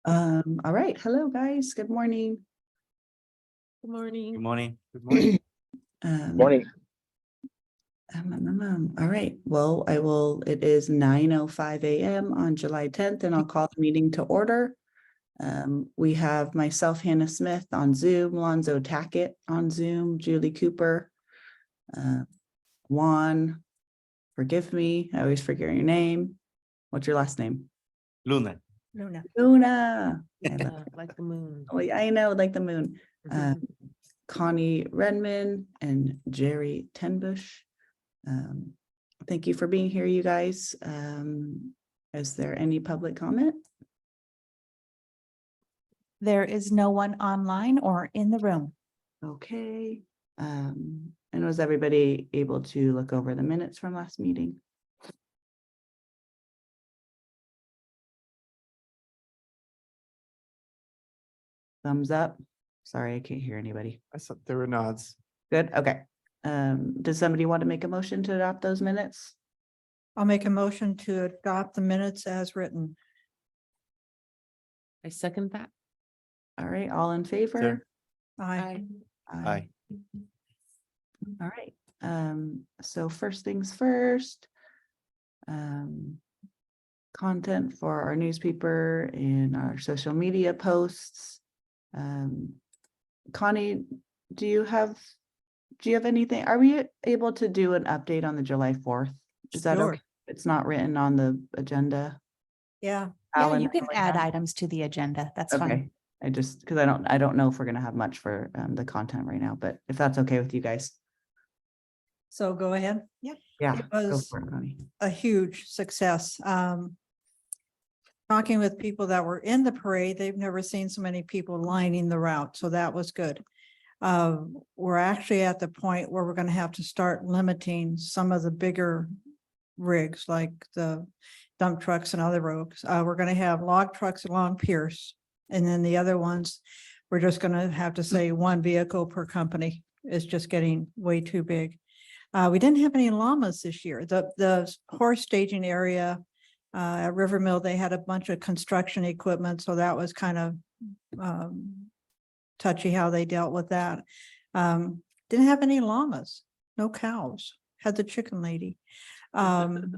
All right. Hello, guys. Good morning. Good morning. Good morning. Good morning. Morning. All right. Well, it is 9:05 a.m. on July 10th, and I'll call the meeting to order. We have myself, Hannah Smith, on Zoom, Lonzo Tackett on Zoom, Julie Cooper, Juan, forgive me, I always forget your name. What's your last name? Luna. Luna. Luna. I love Like the moon. Oh, yeah, I know, like the moon. Connie Redman and Jerry Tenbush. Thank you for being here, you guys. Is there any public comment? There is no one online or in the room. Okay. And was everybody able to look over the minutes from last meeting? Thumbs up. Sorry, I can't hear anybody. I saw there were nods. Good, okay. Does somebody want to make a motion to adopt those minutes? I'll make a motion to adopt the minutes as written. I second that. All right, all in favor? Sure. Aye. Aye. All right, so first things first. Content for our newspaper and our social media posts. Connie, do you have anything? Are we able to do an update on the July 4th? Is that Sure. okay? It's not written on the agenda. Yeah, Yeah, Alan, you can really add have- items to the agenda. That's Okay, fine. I just, because I don't know if we're gonna have much for the content right now, but if that's okay with you guys. so go ahead. Yeah, It go was for it, Connie. a huge success. Talking with people that were in the parade, they've never seen so many people lining the route, so that was good. We're actually at the point where we're gonna have to start limiting some of the bigger rigs, like the dump trucks and other roads. We're gonna have log trucks along Pierce, and then the other ones, we're just gonna have to say one vehicle per company. It's just getting way too big. We didn't have any llamas this year. The horse staging area at River Mill, they had a bunch of construction equipment, so that was kind of touchy how they dealt with that. Didn't have any llamas, no cows, had the chicken lady. Had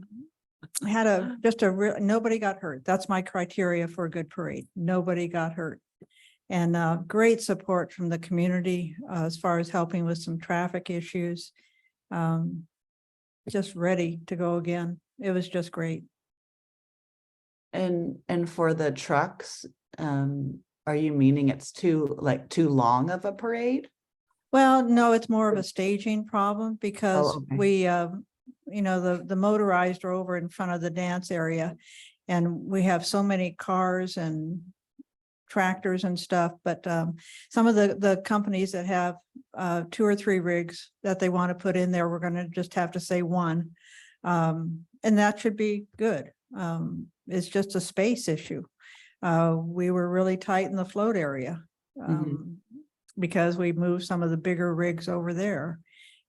nobody got hurt. That's my criteria for a good parade. Nobody got hurt. And great support from the community as far as helping with some traffic issues. Just ready to go again. It was just great. And for the trucks, are you meaning it's too long of a parade? Well, no, it's more of a staging problem because okay. we, the motorized are over in front of the dance area. And we have so many cars and tractors and stuff, but some of the companies that have 2 or 3 rigs that they want to put in there, we're going to just have to say one. And that should be good. It's just a space issue. We were really tight in the float area because we moved some of the bigger rigs over there.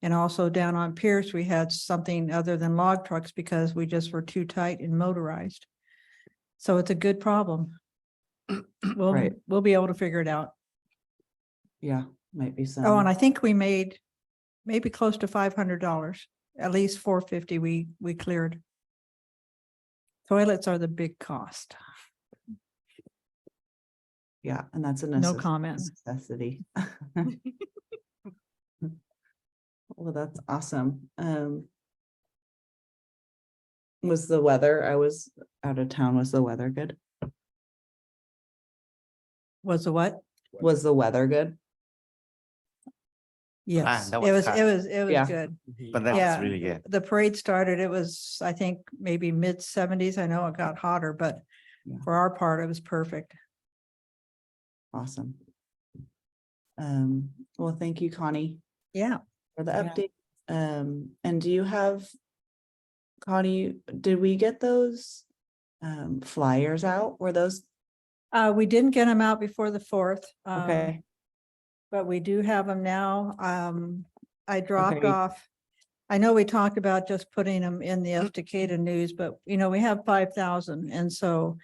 And also down on Pierce, we had something other than log trucks because we just were too tight and motorized. So it's a good problem. Right. We'll be able to figure it out. Yeah, might be some. Oh, and I think we made maybe close to $500, at least $450 we cleared. Toilets are the big cost. Yeah, and that's a No comment. necessity. Well, that's awesome. Was the weather, I was out of town, was the weather good? Was the what? Was the weather good? Yes, that it was was hot. Yeah. good. But that Yeah. was really good. The parade started, it was, I think, maybe mid-70s. I know it got hotter, but Yeah. for our part, it was perfect. Awesome. Well, thank you, Connie, Yeah. for the Yeah. update. And do you have, Connie, did we get those flyers out? Were those We didn't get them out before the 4th. okay? But we do have them now. I dropped Okay. off I know we talked about just putting them in the Estacada News, but we have 5,000. And so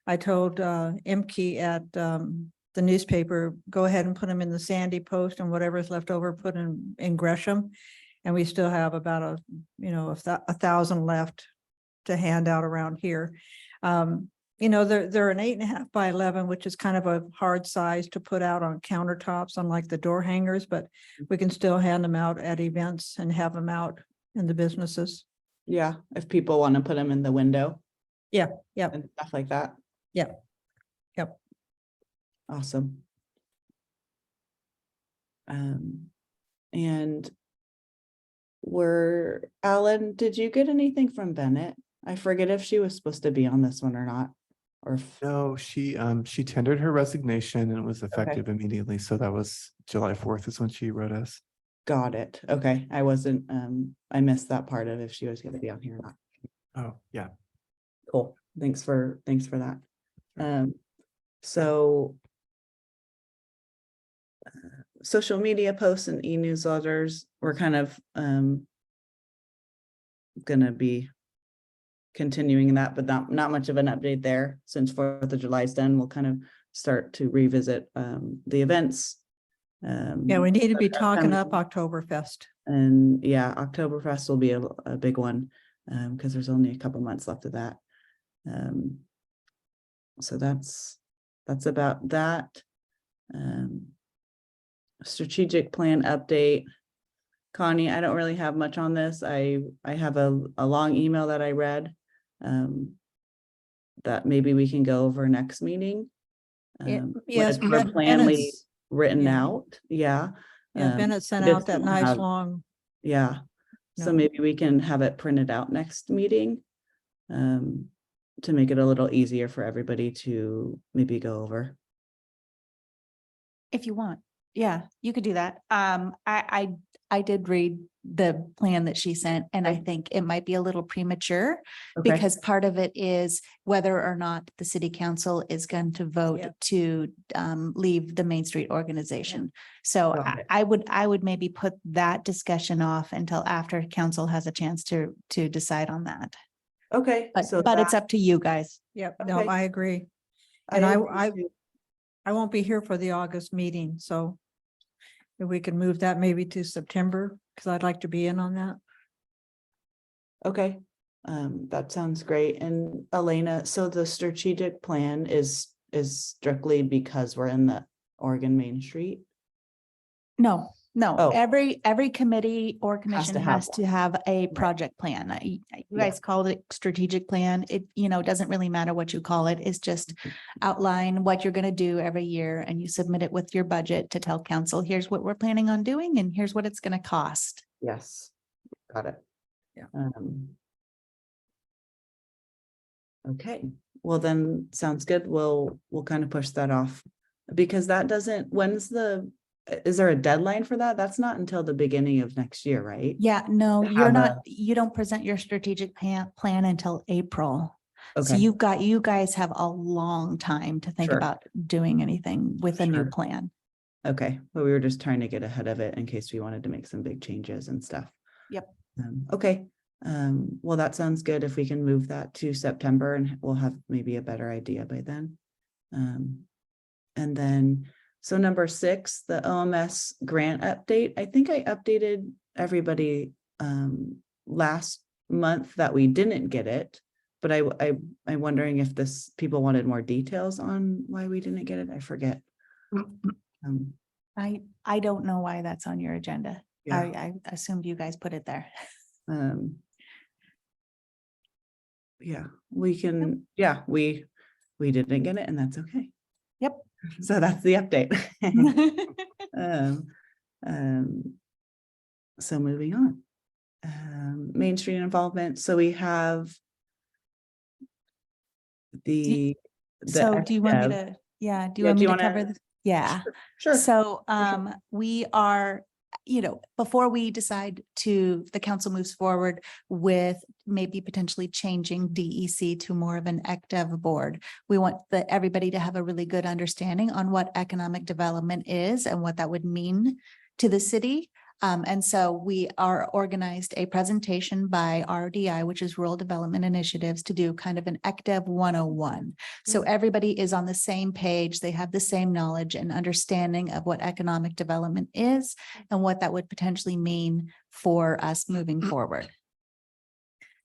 I told Imke at the newspaper, go ahead and put them in the Sandy Post, and whatever's left over, put in Gresham. And we still have about 1,000 left to hand out around here. They're an 8.5 by 11, which is kind of a hard size to put out on countertops, unlike the door hangers, but we can still hand them out at events and have them out in the businesses. Yeah, if people want to put them in the window. Yeah, yeah. And stuff like that. Yep. Yep. Awesome. And Alan, did you get anything from Bennett? I forget if she was supposed to be on this one or not, or if, No, she tendered her resignation and it was effective immediately. So that was July 4th is when she wrote us. got it. Okay, I wasn't, I missed that part of if she was gonna be on here or not. Oh, yeah. Cool. Thanks for that. So social media posts and e-newsletters, we're kind of gonna be continuing that, but not much of an update there since 4th of July is done. We'll kind of start to revisit the events. Yeah, we need to be talking up upcoming. Oktoberfest. And yeah, Oktoberfest will be a big one because there's only a couple months left of that. So that's about that. Strategic plan update. Connie, I don't really have much on this. I have a long email that I read that maybe we can go over next meeting. Yes, with our plan Bennett's- written yeah. out. Yeah. Yeah, Bennett sent but if out that someone nice have- long. Yeah. So No. maybe we can have it printed out next meeting to make it a little easier for everybody to maybe go over. If you want. Yeah, you could do that. I did read the plan that she sent, and I think it might be a little premature Okay. because part of it is whether or not the city council is going to vote Yep. to leave the Main Street organization. So Got it. I would maybe put that discussion off until after council has a chance to decide on that. Okay. But it's up to you guys. Yep, no, Okay. I agree. And agree too. I won't be here for the August meeting, so if we can move that maybe to September, because I'd like to be in on that. Okay, that sounds great. And Elena, so the strategic plan is strictly because we're in the Oregon Main Street? No, Oh. every committee or commission have has one. to have a project plan. You guys called it strategic plan. It, doesn't really matter what you call it. It's just outline what you're going to do every year and you submit it with your budget to tell council, here's what we're planning on doing and here's what it's going to cost. Yes, got it. Yeah. Okay, well then, sounds good. We'll kind of push that off because that doesn't, is there a deadline for that? That's not until the beginning of next year, right? Yeah, no, To you're have not, you don't present your strategic plan until April. So Okay, you guys have a long time to think Sure. about doing anything with a new Sure. plan. okay, but we were just trying to get ahead of it in case we wanted to make some big changes and stuff. Yep. Okay, well, that sounds good. If we can move that to September and we'll have maybe a better idea by then. And then, so number 6, the OMS grant update. I think I updated everybody last month that we didn't get it, but I'm wondering if people wanted more details on why we didn't get it. I forget. I don't know why that's on your agenda. Yeah. I assumed you guys put it there. Yeah, we can, yeah, we didn't get it and that's okay. Yep. So that's the update. So moving on. Main Street involvement. So we have the. So do you want me to, do you want me to cover this? Yeah. Sure. So we are, before we decide the council moves forward with maybe potentially changing DEC to more of an ECDEV board, we want everybody to have a really good understanding on what economic development is and what that would mean to the city. And so we are organized a presentation by RDI, which is Rural Development Initiatives, to do kind of an ECDEV 101. So everybody is on the same page. They have the same knowledge and understanding of what economic development is and what that would potentially mean for us moving forward.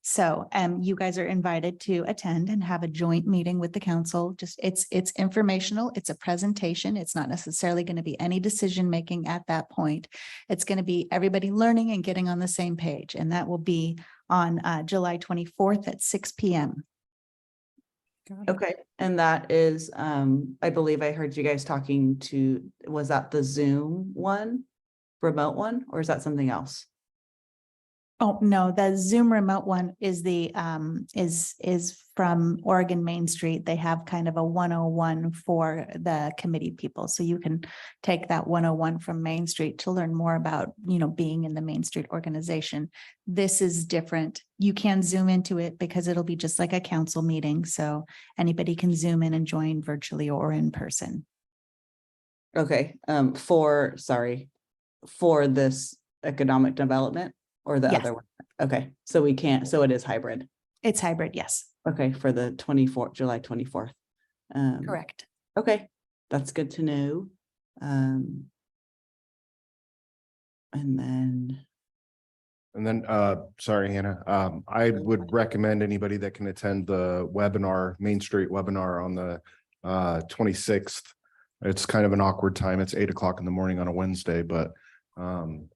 So you guys are invited to attend and have a joint meeting with the council. Just it's informational. It's a presentation. It's not necessarily going to be any decision making at that point. It's going to be everybody learning and getting on the same page. And that will be on July 24th at 6 p.m. Okay, and that is, I believe I heard you guys talking to, was that the Zoom one? Remote one, or is that something else? Oh, no, the Zoom remote one is the is from Oregon Main Street. They have kind of a 101 for the committee people. So you can take that 101 from Main Street to learn more about, being in the Main Street organization. This is different. You can Zoom into it because it'll be just like a council meeting. So anybody can Zoom in and join virtually or in person. Okay, for this economic development or the Yes. other one? Okay, so we can't, so it is hybrid. It's hybrid, yes, Okay, for the July 24th. correct. Okay, that's good to know. And then, Sorry, Hannah, I would recommend anybody that can attend the webinar, Main Street webinar on the 26th. It's kind of an awkward time. It's 8 o'clock in the morning on a Wednesday, but I'm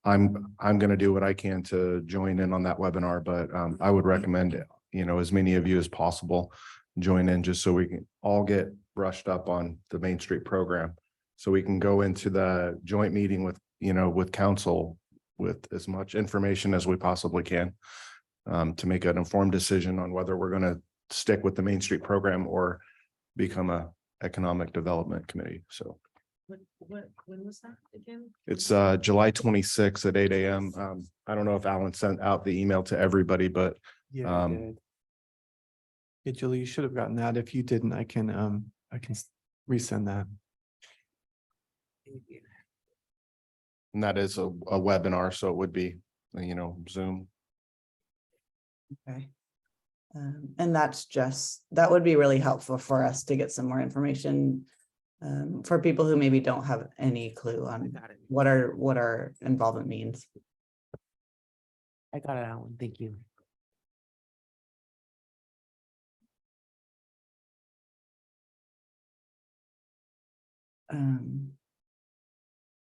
gonna do what I can to join in on that webinar, but I would recommend, as many of you as possible join in, just so we can all get brushed up on the Main Street program. So we can go into the joint meeting with, with council with as much information as we possibly can to make an informed decision on whether we're going to stick with the Main Street program or become a economic development committee. So When was that again? it's July 26th at 8 a.m. I don't know if Alan sent out the email to everybody, but Yeah, I did. Yeah, Julie, you should have gotten that. If you didn't, I can resend that. and that is a webinar, so it would be, Zoom. okay. And that would be really helpful for us to get some more information for people who maybe don't have any clue I on got it. what our involvement means. I got it, Alan. Thank you.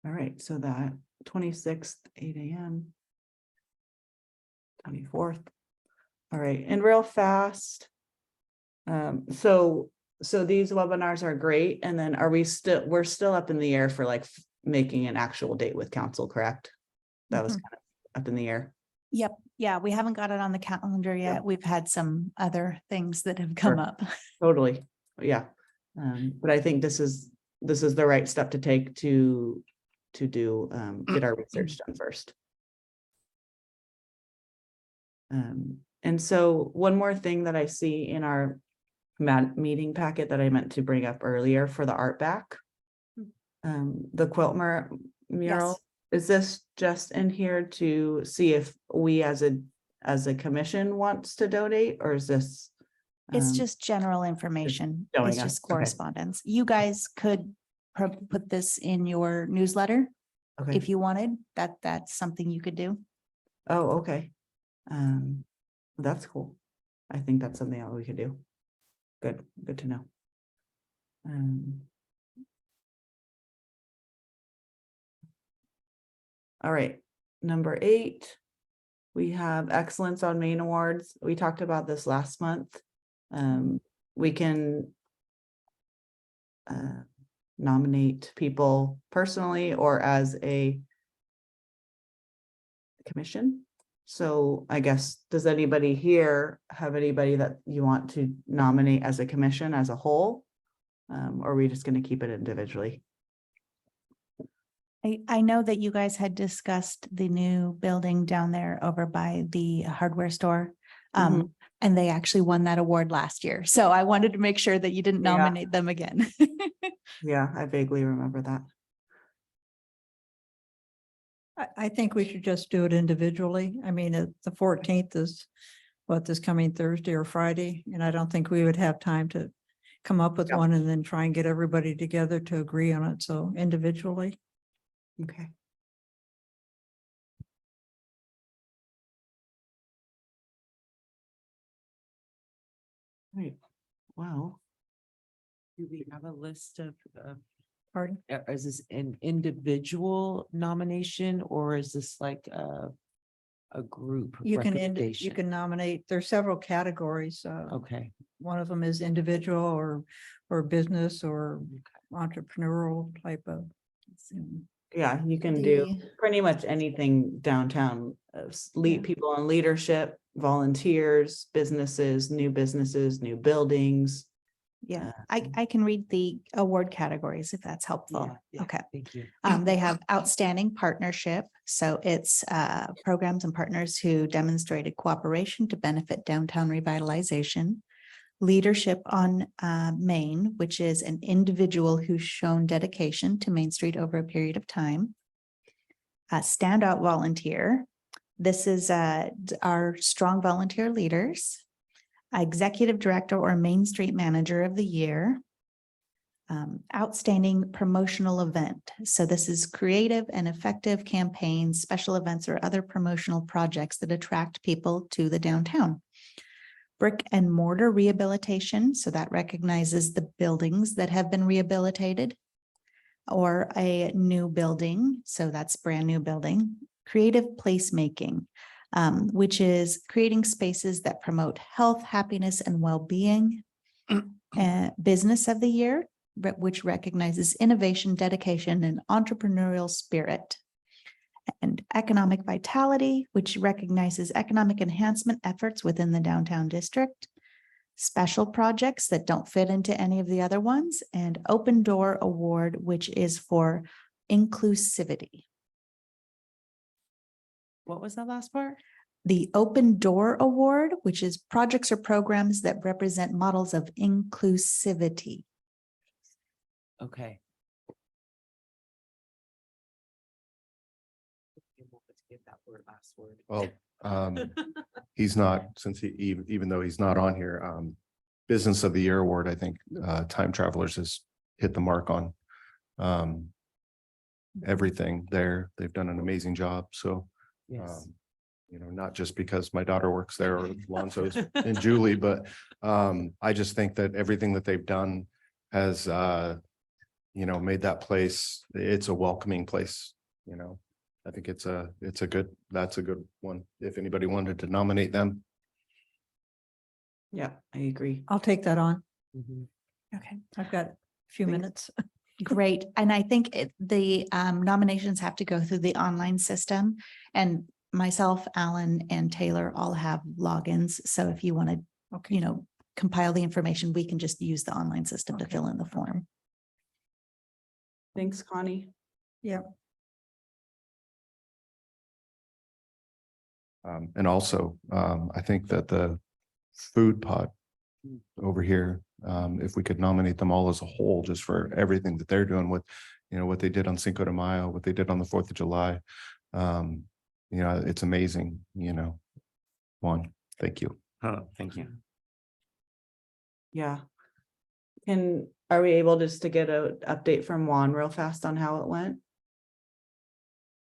All right, so that 26th, 8 a.m. 24th. All right, and real fast. So these webinars are great. And then we're still up in the air for like making an actual date with council, correct? That was Mhm. kind of up in the air. Yep. Yeah, we haven't got it on the calendar yet. Yep. We've had some other things that have come Sure. up. Totally, yeah. But I think this is the right step to take to do get our research done first. And so one more thing that I see in our meeting packet that I meant to bring up earlier for the art back. The quilt mural, is this just in here to see if we as a commission wants to donate, or is this? It's just general information. showing It's us. just Okay. correspondence. You guys could put this in your newsletter Okay, if you wanted. That's something you could do. oh, okay. That's cool. I think that's something that we could do. Good to know. All right, number 8. We have Excellence on Main Awards. We talked about this last month. We can nominate people personally or as a commission. So I guess, does anybody here have anybody that you want to nominate as a commission as a whole? Or are we just going to keep it individually? I know that you guys had discussed the new building down there over by the hardware store. Mhm. And they actually won that award last year. So I wanted to make sure that you didn't Yeah. nominate them again. Yeah, I vaguely remember that. I think we should just do it individually. I mean, the 14th is this coming Thursday or Friday, and I don't think we would have time to come up with Yeah. one and then try and get everybody together to agree on it. So individually. Okay. Right, wow. Do we have a list of, Pardon? is this an individual nomination or is this like a group You recommendation? can nominate, there's several categories. Okay, One of them is individual or business or entrepreneurial type of. Yeah, you can do The- pretty much anything downtown, lead people on leadership, volunteers, businesses, new buildings. Yeah, I can read the award categories if that's helpful. yeah, yeah, Okay. thank you. They have outstanding partnership. So it's programs and partners who demonstrated cooperation to benefit downtown revitalization. Leadership on Main, which is an individual who's shown dedication to Main Street over a period of time. Standout volunteer. This is our strong volunteer leaders. Executive Director or Main Street Manager of the Year. Outstanding promotional event. So this is creative and effective campaigns, special events, or other promotional projects that attract people to the downtown. Brick and mortar rehabilitation. So that recognizes the buildings that have been rehabilitated. Or a new building. So that's brand new building. Creative placemaking. Which is creating spaces that promote health, happiness, and well-being. Business of the Year, which recognizes innovation, dedication, and entrepreneurial spirit. And economic vitality, which recognizes economic enhancement efforts within the downtown district. Special projects that don't fit into any of the other ones, and Open Door Award, which is for inclusivity. What was that last part? The Open Door Award, which is projects or programs that represent models of inclusivity. Okay. Get that word, last word. Well, he's not, since even though he's not on here, Business of the Year Award, I think, Time Travelers has hit the mark on everything there. They've done an amazing job. So, Yes, not just because my daughter works there or Lonzo's and Julie, but I just think that everything that they've done has, made that place, it's a welcoming place, I think that's a good one. If anybody wanted to nominate them. Yeah, I agree. I'll take that on. mhm. Okay, I've got a few Thanks. minutes. great. And I think the nominations have to go through the online system. And myself, Alan, and Taylor all have logins. So if you want to, Okay. compile the information, we can just use the online system to Okay. fill in the form. Thanks, Connie. Yeah. And also, I think that the food pot over here, if we could nominate them all as a whole, just for everything that they're doing with, what they did on Cinco de Mayo, what they did on the 4th of July. It's amazing, Juan, thank you. Oh, thank you. Yeah. Are we able just to get an update from Juan real fast on how it went?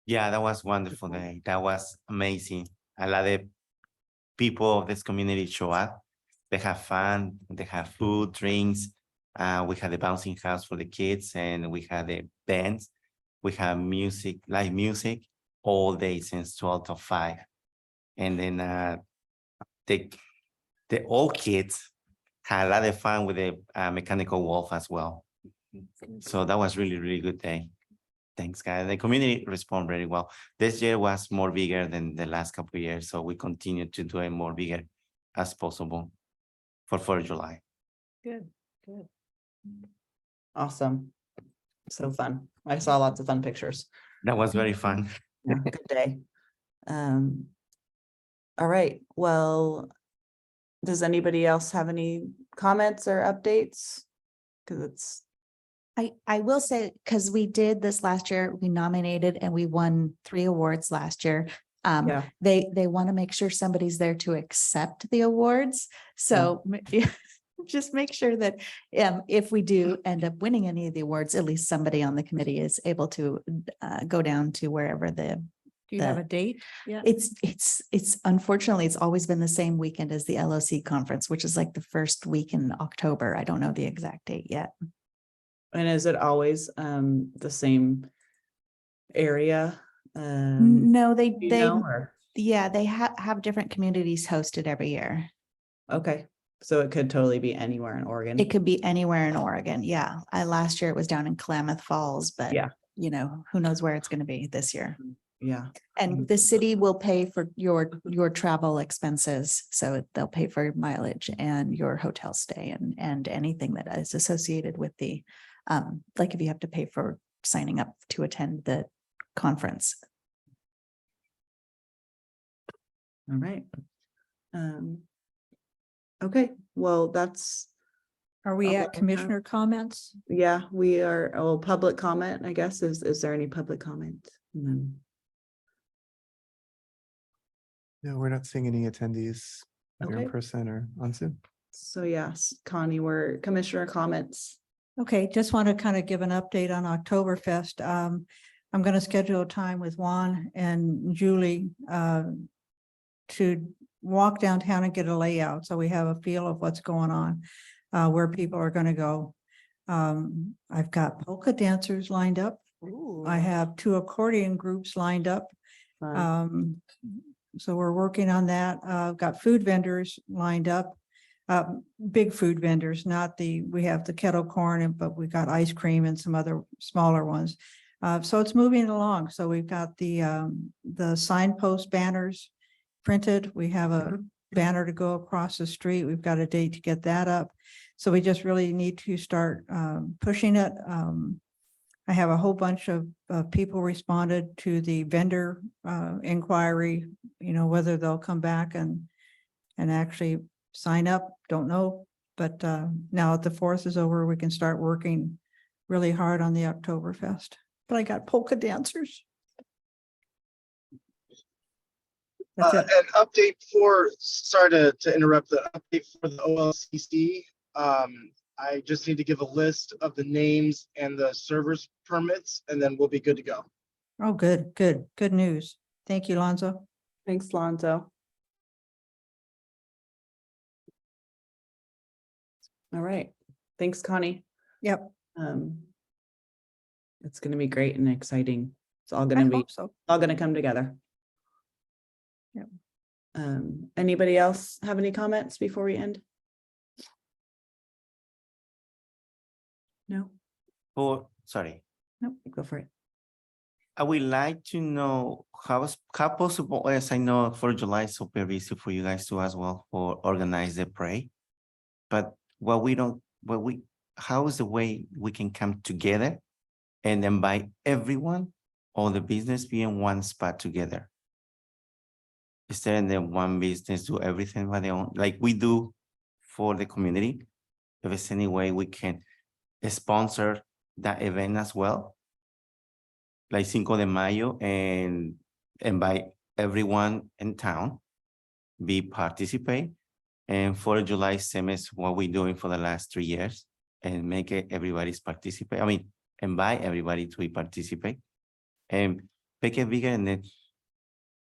Yeah, that was wonderful day. That was amazing. A lot of people of this community show up. They have fun, they have food, drinks. We had the bouncing house for the kids and we had the bands. We have music, live music all day since 12 to 5. And then the old kids had a lot of fun with the mechanical wolf as well. So that was really, really good day. Thanks, guys. The community responded very well. This year was more bigger than the last couple of years, so we continue to do it more bigger as possible for 4th of July. Good, good. Awesome. So fun. I saw lots of fun pictures. That was very fun. Yeah, good day. All right, well, does anybody else have any comments or updates? Because it's I will say, because we did this last year, we nominated and we won 3 awards last year. Yeah. They want to make sure somebody's there to accept the awards. So just make sure that if we do end up winning any of the awards, at least somebody on the committee is able to go down to wherever Do you have the- a date? Yeah. it's unfortunately, it's always been the same weekend as the LOC conference, which is like the first week in October. I don't know the exact date yet. And is it always the same area? Do No, they, you know, or- yeah, they have different communities hosted every year. Okay, so it could totally be anywhere in Oregon. It could be anywhere in Oregon. Yeah. Last year it was down in Klamath Falls, but Yeah. you know, who knows where it's going to be this year. Yeah, And the city will pay for your travel expenses. So they'll pay for your mileage and your hotel stay and anything that is associated with the, like if you have to pay for signing up to attend the conference. all right. Okay, well, that's, Are we Okay. at commissioner comments? yeah, we are, oh, public comment, I guess. Is there any public comment? No. No, we're not seeing any attendees either in Okay. person or on Zoom. So yes, Connie, we're commissioner comments. Okay, just want to kind of give an update on Oktoberfest. I'm going to schedule a time with Juan and Julie to walk downtown and get a layout, so we have a feel of what's going on, where people are going to go. I've got polka dancers lined up. I have 2 accordion groups lined up. So we're working on that. I've got food vendors lined up. Big food vendors, not we have the kettle corn, but we got ice cream and some other smaller ones. So it's moving along. So we've got the signpost banners printed. We have a banner to go across the street. We've got a date to get that up. So we just really need to start pushing it. I have a whole bunch of people responded to the vendor inquiry, you know, whether they'll come back and actually sign up, don't know. But now that the 4th is over, we can start working really hard on the Oktoberfest. But I got polka dancers. That's it. An update sorry to interrupt, the update for the OLCC. I just need to give a list of the names and the servers permits, and then we'll be good to go. Oh, good news. Thank you, Lonzo. Thanks, Lonzo. All right, thanks, Connie. Yep, It's gonna be great and exciting. It's all I gonna be, hope so. all gonna come together. Yep. Anybody else have any comments before we end? No, Sorry, no, go for it. I would like to know how possible, as I know for July is super busy for you guys too as well, for organize the parade. But how is the way we can come together and invite everyone, all the business be in one spot together? Instead of the one business do everything by their own, like we do for the community. If there's any way we can sponsor that event as well, like Cinco de Mayo, and invite everyone in town, participate. And for July 7th, what we're doing for the last 3 years, and make it everybody's participate. I mean, invite everybody to participate and make it bigger, and then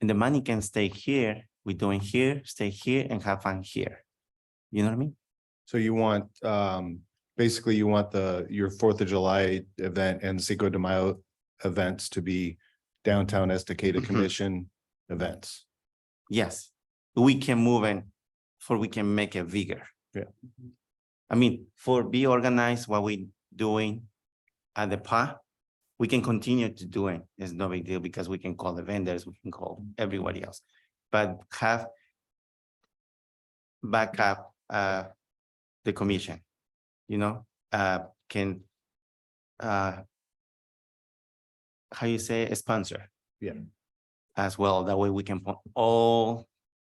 the money can stay here. We're doing here, stay here, and have fun here. You know what I mean? So you want, basically you want your 4th of July event and Cinco de Mayo events to be downtown Estacada Commission events. Yes, we can move and we can make it bigger. Yeah. I mean, be organized what we doing at the park, we can continue to do it. It's no big deal because we can call the vendors, we can call everybody else, but have backup the commission, you know, can how you say, a sponsor. Yeah. As well, that way we can put all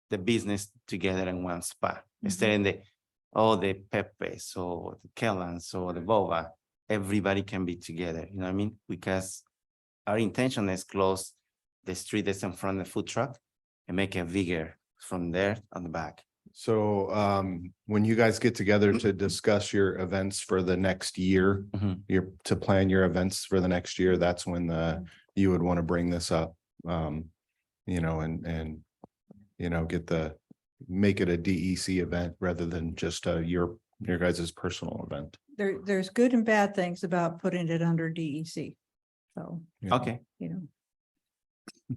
the business together in one spot, instead of the Pepes or the Kellans or the Boba. everybody can be together, you know what I mean? Because our intention is close the street that's in front of the food truck and make it bigger from there on the back. So when you guys get together to discuss your events for the next year, Mhm. to plan your events for the next year, that's when you would want to bring this up. You know, and you know, make it a DEC event rather than just your guys' personal event. There's good and bad things about putting it under DEC. So, Yeah. Okay, you know,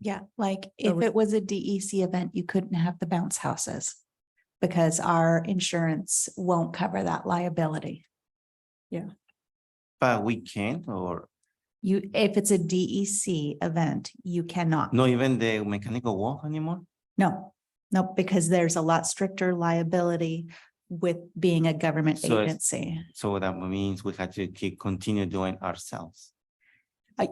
Yeah, like if we- it was a DEC event, you couldn't have the bounce houses because our insurance won't cover that liability. but we can't, or If it's a DEC event, you cannot. not even the mechanical walk anymore? No, because there's a lot stricter liability with being a government So it's- agency. So that means we have to continue doing ourselves.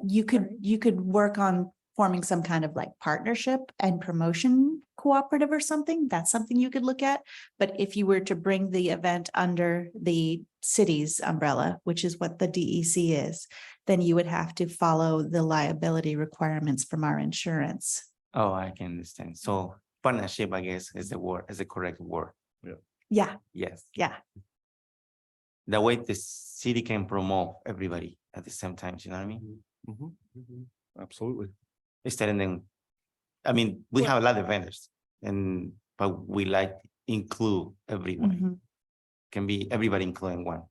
You could work on forming some kind of like partnership and promotion cooperative or something. That's something you could look at. But if you were to bring the event under the city's umbrella, which is what the DEC is, then you would have to follow the liability requirements from our insurance. Oh, I can understand. So partnership, I guess, is the correct word. Yeah, Yes. yeah. That way the city can promote everybody at the same time, you know what I mean? Absolutely. Instead of then, I mean, we have a lot of vendors but we like include everyone. Mhm. Can be everybody including one.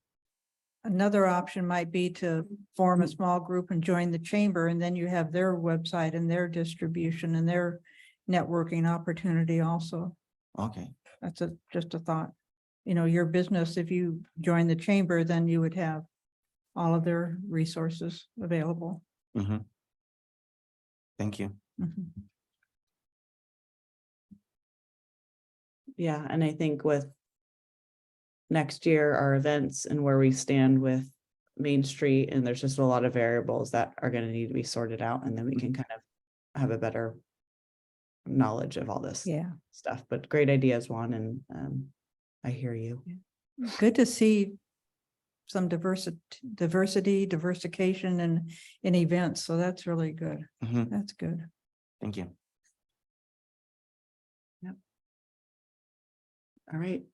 another option might be to form a small group and join the chamber, and then you have their website and their distribution and their networking opportunity also. Okay. That's just a thought. You know, your business, if you join the chamber, then you would have all of their resources available. Mhm. Thank you. Mhm. Yeah, and I think with next year, our events and where we stand with Main Street, and there's just a lot of variables that are gonna need to be sorted out, and then we can kind of have a better knowledge of all this Yeah, stuff, but great ideas, Juan, and I hear you. good to see some diversification in events. So that's really good. Mhm. That's good. Thank you. All right,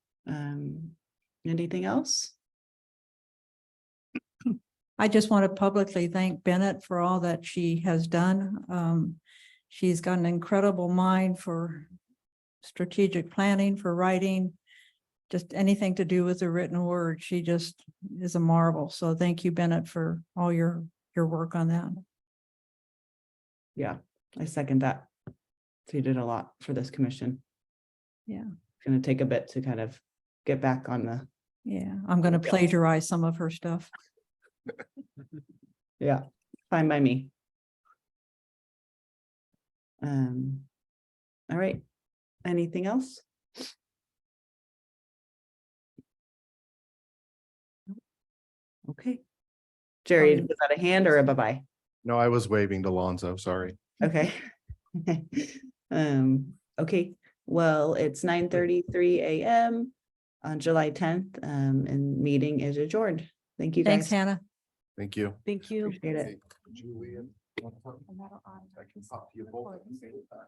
anything else? I just want to publicly thank Bennett for all that she has done. She's got an incredible mind for strategic planning, for writing, just anything to do with the written word. She just is a marvel. So thank you, Bennett, for all your work on that. Yeah, I second that. So you did a lot for this commission. Yeah. It's gonna take a bit to kind of get back on the, Yeah, I'm going to Yeah. plagiarize some of her stuff. yeah, fine by me. All right, anything else? Okay. Jerry, was that a hand or a bye-bye? No, I was waving to Lonzo, sorry. Okay. Okay, well, it's 9:33 a.m. on July 10th, and meeting is adjourned. Thank you, Thanks, guys. Hannah. Thank you. Thank you. Appreciate it. Julian, I can talk to you both at the same time.